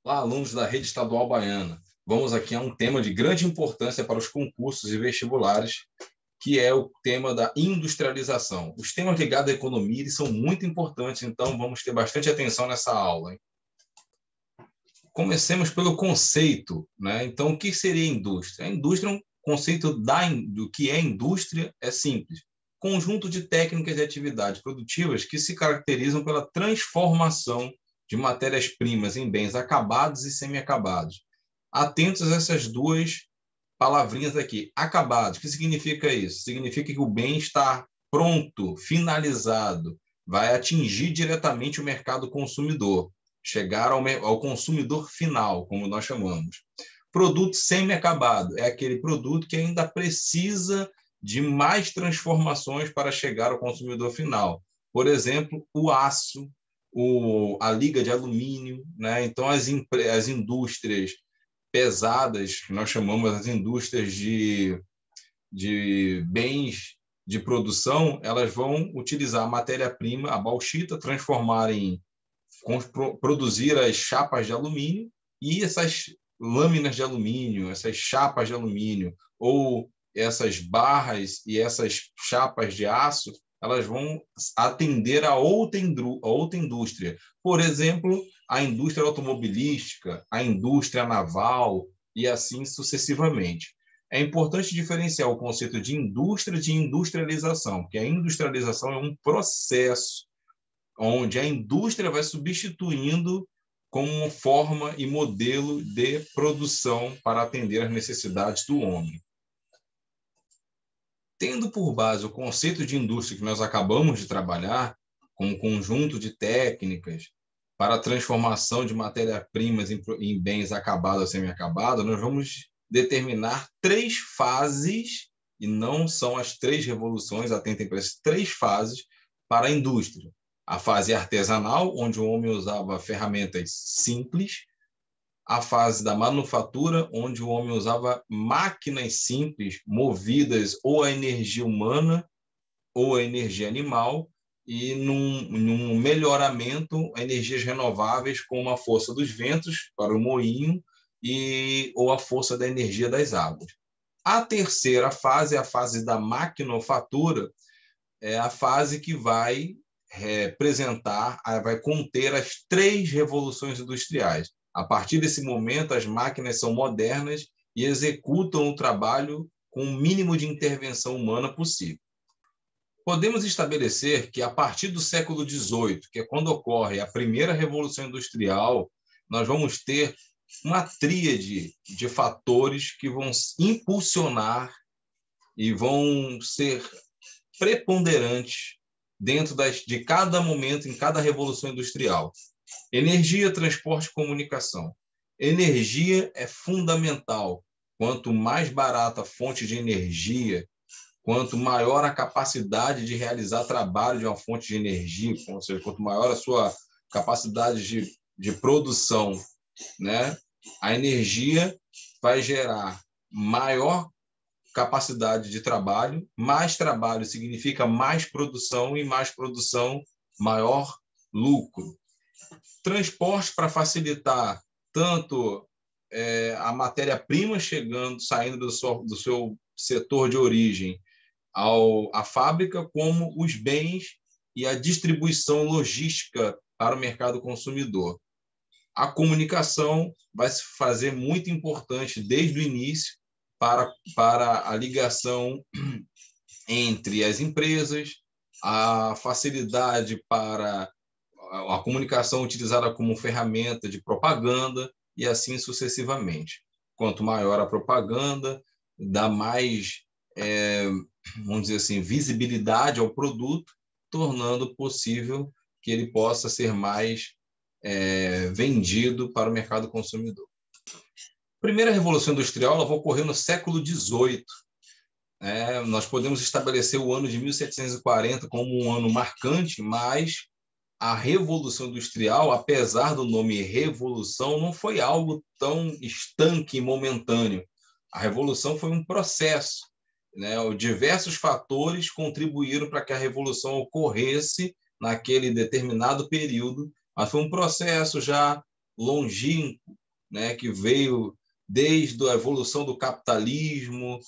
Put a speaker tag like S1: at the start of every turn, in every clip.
S1: Olá, alunos da Rede Estadual Baiana. Vamos aqui a um tema de grande importância para os concursos e vestibulares, que é o tema da industrialização. Os temas ligados à economia eles são muito importantes, então vamos ter bastante atenção nessa aula, hein? Comecemos pelo conceito, né? Então, o que seria indústria? A indústria é um conceito do que é indústria, é simples. Conjunto de técnicas e atividades produtivas que se caracterizam pela transformação de matérias-primas em bens acabados e semi-acabados. Atentos a essas duas palavrinhas aqui. Acabados, o que significa isso? Significa que o bem está pronto, finalizado, vai atingir diretamente o mercado consumidor, chegar ao consumidor final, como nós chamamos. Produto semi-acabado é aquele produto que ainda precisa de mais transformações para chegar ao consumidor final. Por exemplo, o aço, a liga de alumínio, né? Então, as indústrias pesadas, que nós chamamos as indústrias de bens de produção, elas vão utilizar a matéria-prima, a bauxita, produzir as chapas de alumínio, e essas lâminas de alumínio, essas chapas de alumínio, ou essas barras e essas chapas de aço, elas vão atender a outra indústria. Por exemplo, a indústria automobilística, a indústria naval e assim sucessivamente. É importante diferenciar o conceito de indústria de industrialização, porque a industrialização é um processo onde a indústria vai substituindo como forma e modelo de produção para atender às necessidades do homem. Tendo por base o conceito de indústria que nós acabamos de trabalhar, com um conjunto de técnicas para a transformação de matérias-primas em bens acabados ou semi-acabados, nós vamos determinar 3 fases, e não são as 3 revoluções, atentem para essas 3 fases para a indústria. A fase artesanal, onde o homem usava ferramentas simples. A fase da manufatura, onde o homem usava máquinas simples, movidas ou a energia humana ou a energia animal, e num melhoramento, energias renováveis, como a força dos ventos para o moinho ou a força da energia das águas. A terceira fase, a fase da maquinofatura, é a fase que vai representar, vai conter as 3 revoluções industriais. A partir desse momento, as máquinas são modernas e executam o trabalho com o mínimo de intervenção humana possível. Podemos estabelecer que, a partir do século XVIII, que é quando ocorre a primeira revolução industrial, nós vamos ter uma tríade de fatores que vão impulsionar e vão ser preponderantes dentro de cada momento, em cada revolução industrial. Energia, transporte e comunicação. Energia é fundamental. Quanto mais barata a fonte de energia, quanto maior a capacidade de realizar trabalho de uma fonte de energia, ou seja, quanto maior a sua capacidade de produção, né? A energia vai gerar maior capacidade de trabalho, mais trabalho significa mais produção, e mais produção, maior lucro. Transporte para facilitar tanto a matéria-prima saindo do seu setor de origem à fábrica, como os bens e a distribuição logística para o mercado consumidor. A comunicação vai se fazer muito importante desde o início para a ligação entre as empresas, a facilidade para a comunicação utilizada como ferramenta de propaganda e assim sucessivamente. Quanto maior a propaganda, dá mais, vamos dizer assim, visibilidade ao produto, tornando possível que ele possa ser mais vendido para o mercado consumidor. A primeira revolução industrial ela vai ocorrer no século XVIII. Nós podemos estabelecer o ano de 1740 como um ano marcante, mas a Revolução Industrial, apesar do nome Revolução, não foi algo tão estanque e momentâneo. A Revolução foi um processo, né? Diversos fatores contribuíram para que a Revolução ocorresse naquele determinado período, mas foi um processo já longínquo, né, que veio desde a evolução do capitalismo,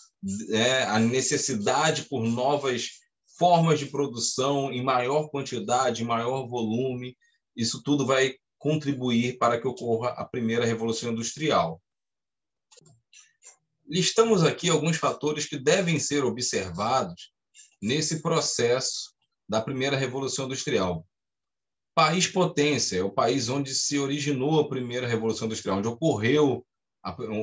S1: a necessidade por novas formas de produção em maior quantidade, em maior volume. Isso tudo vai contribuir para que ocorra a primeira revolução industrial. Listamos aqui alguns fatores que devem ser observados nesse processo da primeira revolução industrial. País potência é o país onde se originou a primeira revolução industrial, onde ocorreu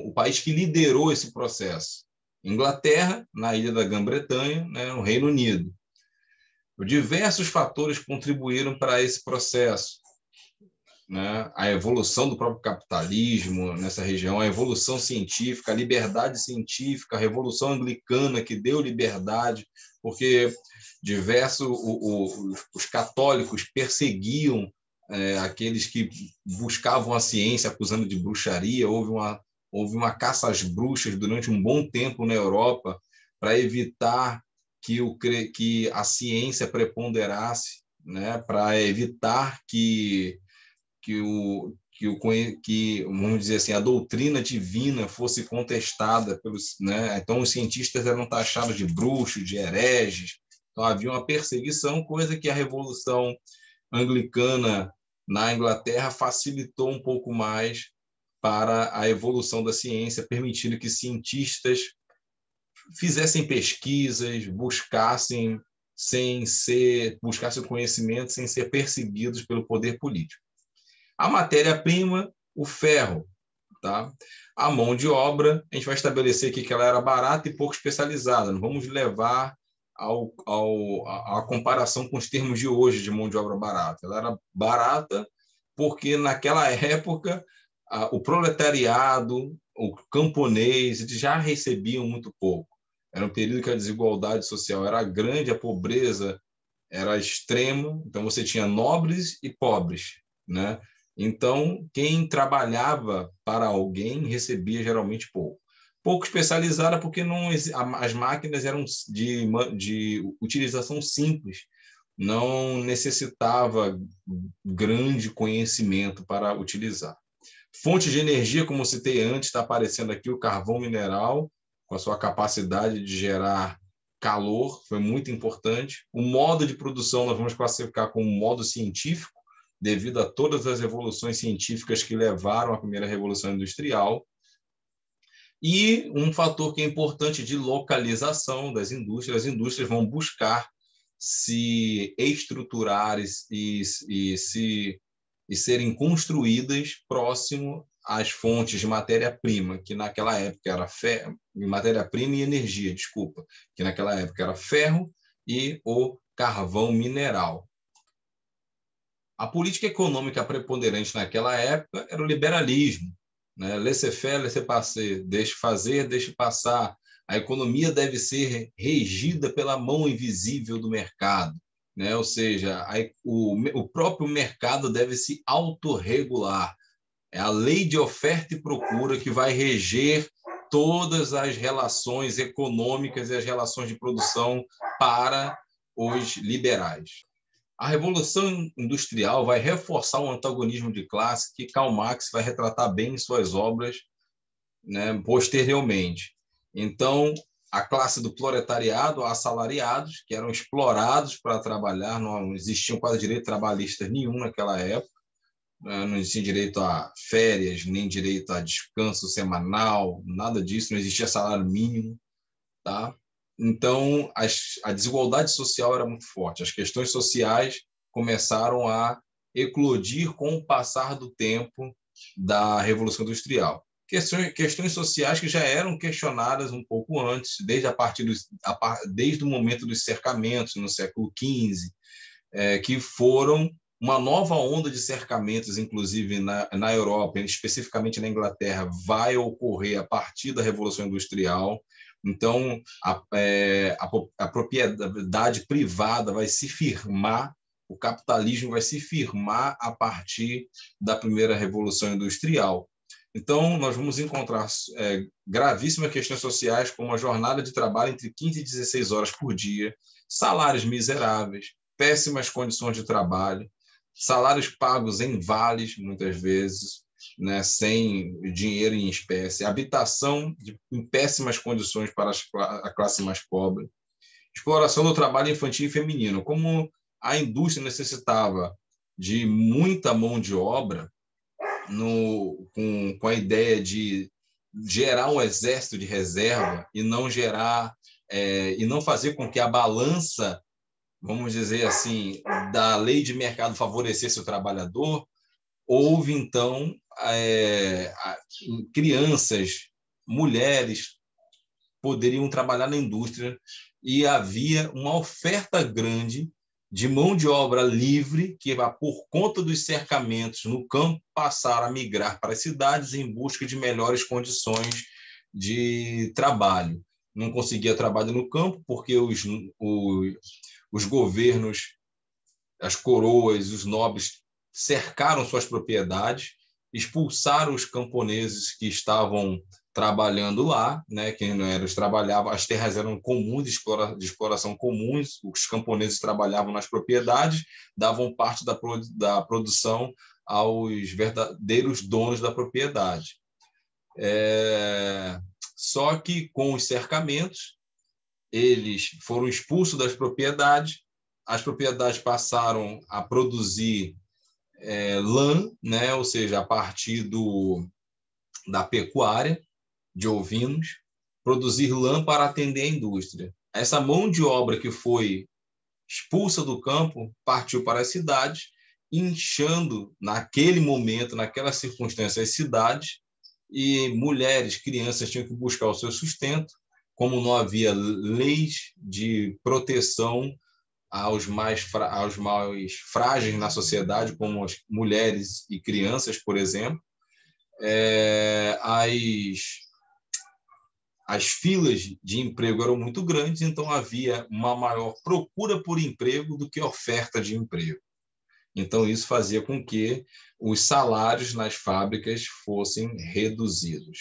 S1: o país que liderou esse processo. Inglaterra, na ilha da Grã-Bretanha, né, no Reino Unido. Diversos fatores contribuíram para esse processo, né? A evolução do próprio capitalismo nessa região, a evolução científica, a liberdade científica, a Revolução Anglicana, que deu liberdade, porque os católicos perseguiam aqueles que buscavam a ciência, acusando de bruxaria. Houve uma caça às bruxas durante um bom tempo na Europa para evitar que a ciência preponderasse, né? Para evitar que vamos dizer assim, a doutrina divina fosse contestada pelos, né? Então os cientistas eram taxados de bruxos, de hereges. Então havia uma perseguição, coisa que a Revolução Anglicana na Inglaterra facilitou um pouco mais para a evolução da ciência, permitindo que cientistas fizessem pesquisas, buscassem conhecimento sem ser perseguidos pelo poder político. A matéria-prima, o ferro, tá? A mão de obra, a gente vai estabelecer aqui que ela era barata e pouco especializada. Não vamos levar a comparação com os termos de hoje de mão de obra barata. Ela era barata porque, naquela época, o proletariado, o camponês, eles já recebiam muito pouco. Era um período que a desigualdade social era grande, a pobreza era extrema, então você tinha nobres e pobres, né? Então, quem trabalhava para alguém recebia geralmente pouco. Pouco especializada porque as máquinas eram de utilização simples, não necessitava grande conhecimento para utilizar. Fonte de energia, como citei antes, está aparecendo aqui o carvão mineral, com a sua capacidade de gerar calor, foi muito importante. O modo de produção nós vamos classificar como modo científico, devido a todas as evoluções científicas que levaram à primeira revolução industrial. E um fator que é importante de localização das indústrias: as indústrias vão buscar se estruturar e serem construídas próximo às fontes de matéria-prima, que naquela época era matéria-prima e energia, desculpa, que naquela época era ferro e o carvão mineral. A política econômica preponderante naquela época era o liberalismo, né? Laissez-faire, laissez-passer, deixe fazer, deixe passar. A economia deve ser regida pela mão invisível do mercado, né? Ou seja, o próprio mercado deve se autorregular. É a lei de oferta e procura que vai reger todas as relações econômicas e as relações de produção para os liberais. A Revolução Industrial vai reforçar o antagonismo de classe que Karl Marx vai retratar bem em suas obras, né, posteriormente. Então, a classe do proletariado, assalariados, que eram explorados para trabalhar, não existiam quase direito trabalhista nenhum naquela época, não existia direito a férias, nem direito a descanso semanal, nada disso, não existia salário mínimo, tá? Então, a desigualdade social era muito forte. As questões sociais começaram a eclodir com o passar do tempo da Revolução Industrial. Questões sociais que já eram questionadas um pouco antes, desde o momento dos cercamentos, no século XV, que foram uma nova onda de cercamentos, inclusive na Europa, especificamente na Inglaterra, vai ocorrer a partir da Revolução Industrial. Então, a propriedade privada vai se firmar, o capitalismo vai se firmar a partir da primeira Revolução Industrial. Então, nós vamos encontrar gravíssimas questões sociais, como a jornada de trabalho entre 15 e 16 horas por dia, salários miseráveis, péssimas condições de trabalho, salários pagos em vales, muitas vezes, né, sem dinheiro em espécie, habitação em péssimas condições para a classe mais pobre, exploração do trabalho infantil e feminino. Como a indústria necessitava de muita mão de obra, com a ideia de gerar um exército de reserva e não e não fazer com que a balança, vamos dizer assim, da lei de mercado favorecesse o trabalhador, houve então crianças, mulheres poderiam trabalhar na indústria e havia uma oferta grande de mão de obra livre que, por conta dos cercamentos no campo, passaram a migrar para as cidades em busca de melhores condições de trabalho. Não conseguia trabalho no campo porque os governos, as coroas, os nobres cercaram suas propriedades, expulsaram os camponeses que estavam trabalhando lá, né, que não eram, trabalhavam, as terras eram comuns, de exploração comuns, os camponeses trabalhavam nas propriedades, davam parte da produção aos verdadeiros donos da propriedade. Só que com os cercamentos, eles foram expulsos das propriedades, as propriedades passaram a produzir lã, né, ou seja, a partir da pecuária, de ovinos, produzir lã para atender a indústria. Essa mão de obra que foi expulsa do campo partiu para as cidades, inchando naquele momento, naquela circunstância, as cidades, e mulheres, crianças tinham que buscar o seu sustento. Como não havia leis de proteção aos mais frágeis na sociedade, como as mulheres e crianças, por exemplo, as filas de emprego eram muito grandes, então havia uma maior procura por emprego do que oferta de emprego. Então, isso fazia com que os salários nas fábricas fossem reduzidos.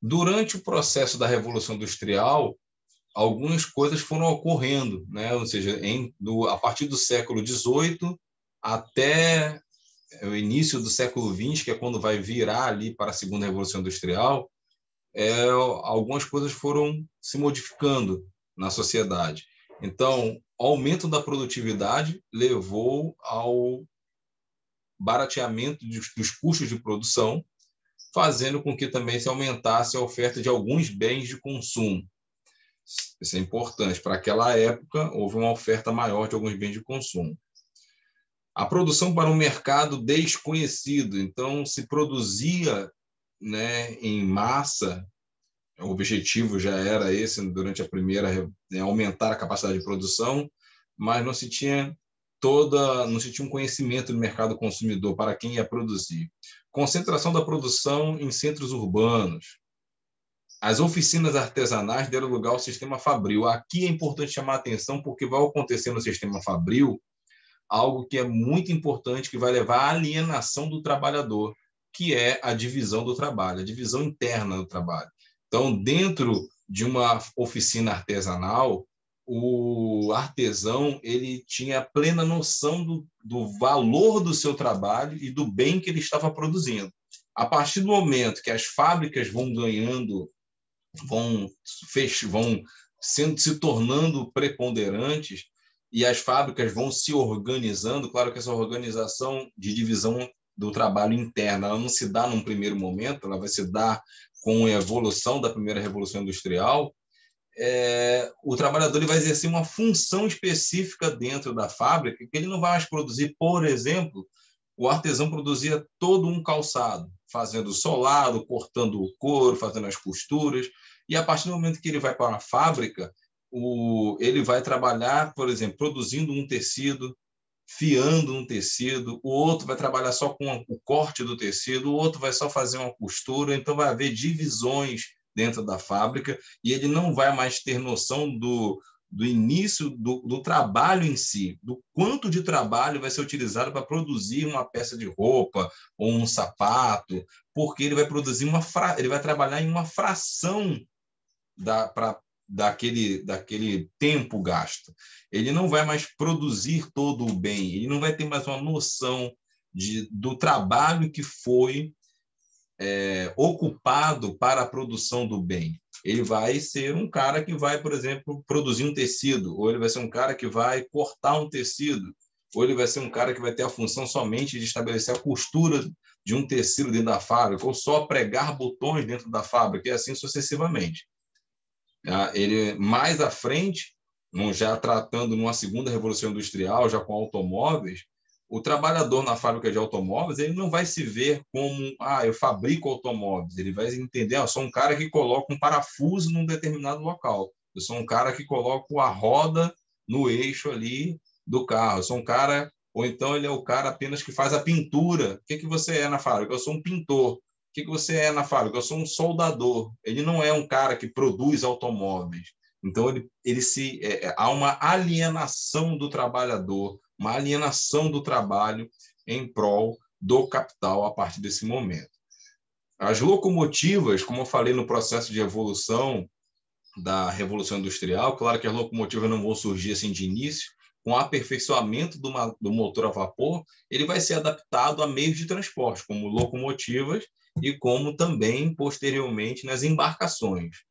S1: Durante o processo da Revolução Industrial, algumas coisas foram ocorrendo, né? Ou seja, a partir do século XVIII até o início do século XX, que é quando vai virar ali para a Segunda Revolução Industrial, algumas coisas foram se modificando na sociedade. Então, o aumento da produtividade levou ao barateamento dos custos de produção, fazendo com que também se aumentasse a oferta de alguns bens de consumo. Isso é importante. Para aquela época, houve uma oferta maior de alguns bens de consumo. A produção para um mercado desconhecido. Então, se produzia, né, em massa, o objetivo já era esse durante a primeira, aumentar a capacidade de produção, mas não se tinha um conhecimento do mercado consumidor para quem ia produzir. Concentração da produção em centros urbanos. As oficinas artesanais deram lugar ao sistema fabril. Aqui é importante chamar a atenção porque vai acontecer no sistema fabril algo que é muito importante, que vai levar à alienação do trabalhador, que é a divisão do trabalho, a divisão interna do trabalho. Então, dentro de uma oficina artesanal, o artesão ele tinha plena noção do valor do seu trabalho e do bem que ele estava produzindo. A partir do momento que as fábricas vão ganhando, vão se tornando preponderantes e as fábricas vão se organizando, claro que essa organização de divisão do trabalho interna ela não se dá num primeiro momento, ela vai se dar com a evolução da primeira Revolução Industrial. O trabalhador ele vai exercer uma função específica dentro da fábrica, que ele não vai mais produzir, por exemplo, o artesão produzia todo um calçado, fazendo solado, cortando o couro, fazendo as costuras, e a partir do momento que ele vai para a fábrica, ele vai trabalhar, por exemplo, produzindo um tecido, fiando um tecido, o outro vai trabalhar só com o corte do tecido, o outro vai só fazer uma costura, então vai haver divisões dentro da fábrica e ele não vai mais ter noção do início do trabalho em si, do quanto de trabalho vai ser utilizado para produzir uma peça de roupa ou um sapato, porque ele vai produzir ele vai trabalhar em uma fração daquele tempo gasto. Ele não vai mais produzir todo o bem, ele não vai ter mais uma noção do trabalho que foi ocupado para a produção do bem. Ele vai ser um cara que vai, por exemplo, produzir um tecido, ou ele vai ser um cara que vai cortar um tecido, ou ele vai ser um cara que vai ter a função somente de estabelecer a costura de um tecido dentro da fábrica, ou só pregar botões dentro da fábrica, e assim sucessivamente. Ele, mais à frente, já tratando numa segunda revolução industrial, já com automóveis, o trabalhador na fábrica de automóveis, ele não vai se ver como, eu fabrico automóveis. Ele vai entender, eu sou um cara que coloca um parafuso num determinado local. Eu sou um cara que coloca a roda no eixo ali do carro. Eu sou um cara, ou então ele é o cara apenas que faz a pintura. O que você é na fábrica? Eu sou um pintor. O que você é na fábrica? Eu sou um soldador. Ele não é um cara que produz automóveis. Então, há uma alienação do trabalhador, uma alienação do trabalho em prol do capital a partir desse momento. As locomotivas, como eu falei no processo de evolução da Revolução Industrial, claro que as locomotivas não vão surgir assim de início, com o aperfeiçoamento do motor a vapor, ele vai ser adaptado a meios de transporte, como locomotivas e como também, posteriormente, nas embarcações.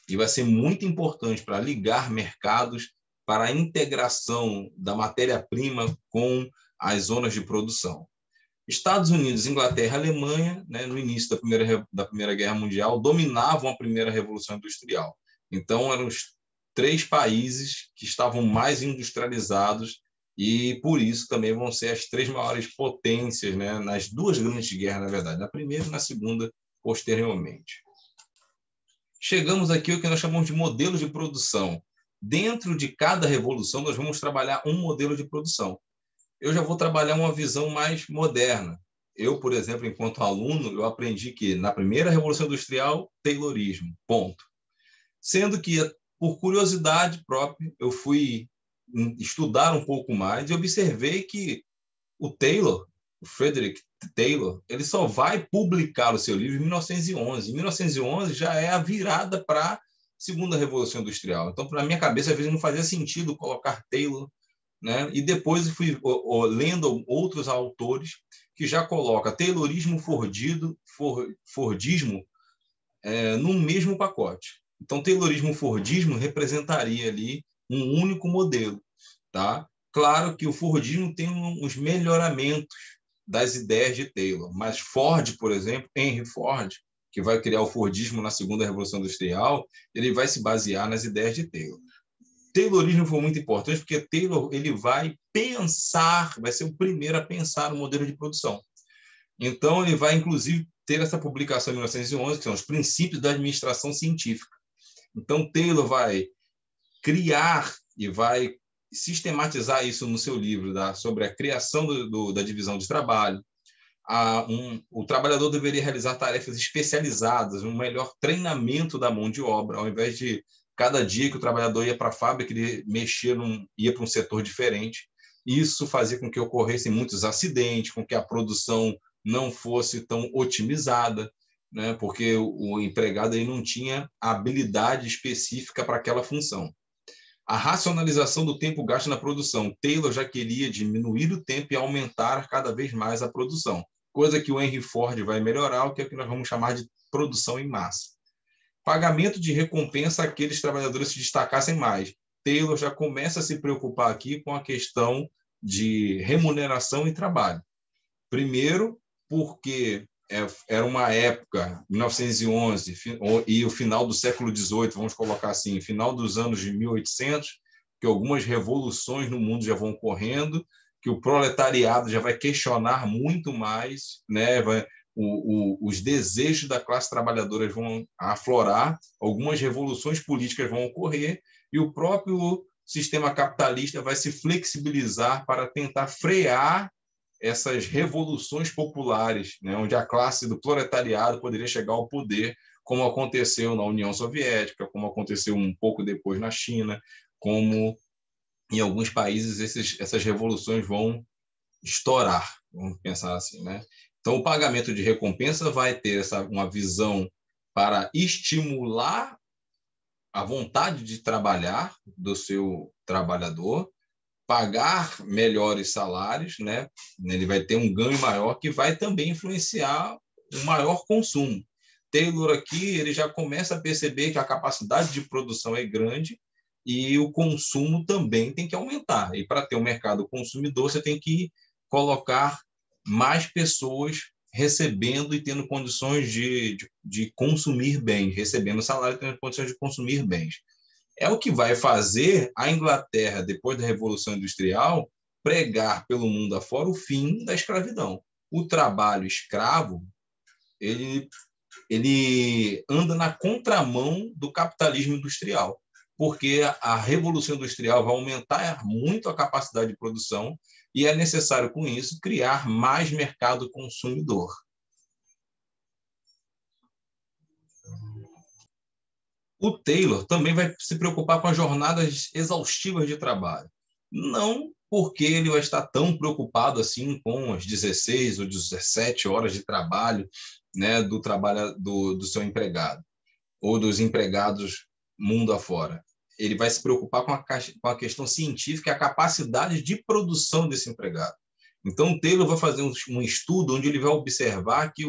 S1: E vai ser muito importante para ligar mercados, para a integração da matéria-prima com as zonas de produção. Estados Unidos, Inglaterra e Alemanha, no início da Primeira Guerra Mundial, dominavam a primeira Revolução Industrial. Então, eram os 3 países que estavam mais industrializados e, por isso, também vão ser as 3 maiores potências, nas 2 grandes guerras, na verdade, na primeira e na segunda, posteriormente. Chegamos aqui ao que nós chamamos de modelo de produção. Dentro de cada revolução, nós vamos trabalhar um modelo de produção. Eu já vou trabalhar uma visão mais moderna. Eu, por exemplo, enquanto aluno, eu aprendi que na primeira Revolução Industrial, Taylorismo, ponto. Sendo que, por curiosidade própria, eu fui estudar um pouco mais e observei que o Taylor, o Frederick Taylor, ele só vai publicar o seu livro em 1911. Em 1911 já é a virada para a segunda Revolução Industrial. Então, para minha cabeça, às vezes não fazia sentido colocar Taylor, E depois fui lendo outros autores que já colocam Taylorismo, Fordismo no mesmo pacote. Então, Taylorismo, Fordismo representaria ali um único modelo, tá? Claro que o Fordismo tem uns melhoramentos das ideias de Taylor, mas Ford, por exemplo, Henry Ford, que vai criar o Fordismo na segunda Revolução Industrial, ele vai se basear nas ideias de Taylor. Taylorismo foi muito importante porque Taylor ele vai ser o primeiro a pensar no modelo de produção. Então, ele vai, inclusive, ter essa publicação em 1911, que são os princípios da administração científica. Então, Taylor vai criar e vai sistematizar isso no seu livro sobre a criação da divisão de trabalho. O trabalhador deveria realizar tarefas especializadas, um melhor treinamento da mão de obra, ao invés de cada dia que o trabalhador ia para a fábrica, ele ia para um setor diferente. Isso fazia com que ocorressem muitos acidentes, com que a produção não fosse tão otimizada, porque o empregado aí não tinha habilidade específica para aquela função. A racionalização do tempo gasto na produção. Taylor já queria diminuir o tempo e aumentar cada vez mais a produção, coisa que o Henry Ford vai melhorar, o que é o que nós vamos chamar de produção em massa. Pagamento de recompensa àqueles trabalhadores que se destacassem mais. Taylor já começa a se preocupar aqui com a questão de remuneração e trabalho. Primeiro, porque era uma época, 1911, e o final do século XVIII, vamos colocar assim, final dos anos de 1800, que algumas revoluções no mundo já vão ocorrendo, que o proletariado já vai questionar muito mais, os desejos da classe trabalhadora vão aflorar, algumas revoluções políticas vão ocorrer e o próprio sistema capitalista vai se flexibilizar para tentar frear essas revoluções populares, onde a classe do proletariado poderia chegar ao poder, como aconteceu na União Soviética, como aconteceu um pouco depois na China, como em alguns países essas revoluções vão estourar, vamos pensar assim, Então, o pagamento de recompensa vai ter uma visão para estimular a vontade de trabalhar do seu trabalhador, pagar melhores salários, né? Ele vai ter um ganho maior que vai também influenciar o maior consumo. Taylor aqui, ele já começa a perceber que a capacidade de produção é grande e o consumo também tem que aumentar. E para ter um mercado consumidor, você tem que colocar mais pessoas recebendo e tendo condições de consumir bens, recebendo salário e tendo condições de consumir bens. É o que vai fazer a Inglaterra, depois da Revolução Industrial, pregar pelo mundo afora o fim da escravidão. O trabalho escravo, ele anda na contramão do capitalismo industrial, porque a Revolução Industrial vai aumentar muito a capacidade de produção e é necessário, com isso, criar mais mercado consumidor. O Taylor também vai se preocupar com as jornadas exaustivas de trabalho. Não porque ele vai estar tão preocupado assim com as 16 ou 17 horas de trabalho, né, do seu empregado ou dos empregados mundo afora. Ele vai se preocupar com a questão científica e a capacidade de produção desse empregado. Então, o Taylor vai fazer um estudo onde ele vai observar que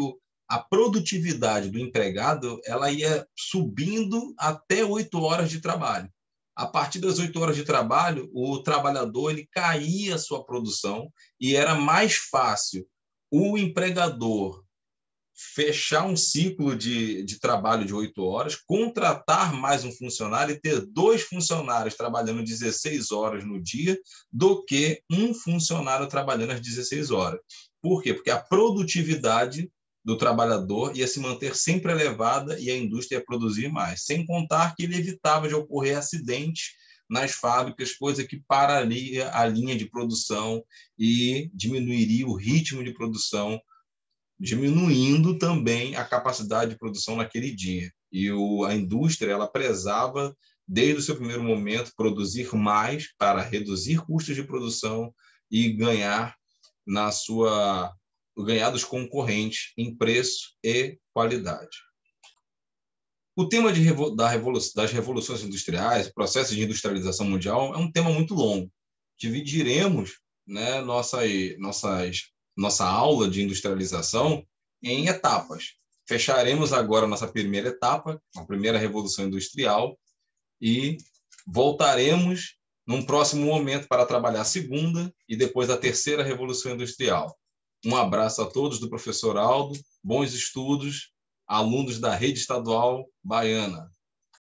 S1: a produtividade do empregado ela ia subindo até 8 horas de trabalho. A partir das 8 horas de trabalho, o trabalhador ele caía a sua produção e era mais fácil o empregador fechar um ciclo de trabalho de 8 horas, contratar mais um funcionário e ter 2 funcionários trabalhando 16 horas no dia do que um funcionário trabalhando às 16 horas. Por quê? Porque a produtividade do trabalhador ia se manter sempre elevada e a indústria ia produzir mais, sem contar que ele evitava de ocorrer acidentes nas fábricas, coisa que pararia a linha de produção e diminuiria o ritmo de produção, diminuindo também a capacidade de produção naquele dia. E a indústria ela prezava, desde o seu primeiro momento, produzir mais para reduzir custos de produção e ganhar ganhar dos concorrentes em preço e qualidade. O tema das revoluções industriais, processo de industrialização mundial, é um tema muito longo. Dividiremos, né, nossa aula de industrialização em etapas. Fecharemos agora a nossa primeira etapa, a primeira revolução industrial, e voltaremos num próximo momento para trabalhar a segunda e depois a terceira revolução industrial. Um abraço a todos do professor Aldo, bons estudos, alunos da Rede Estadual Baiana.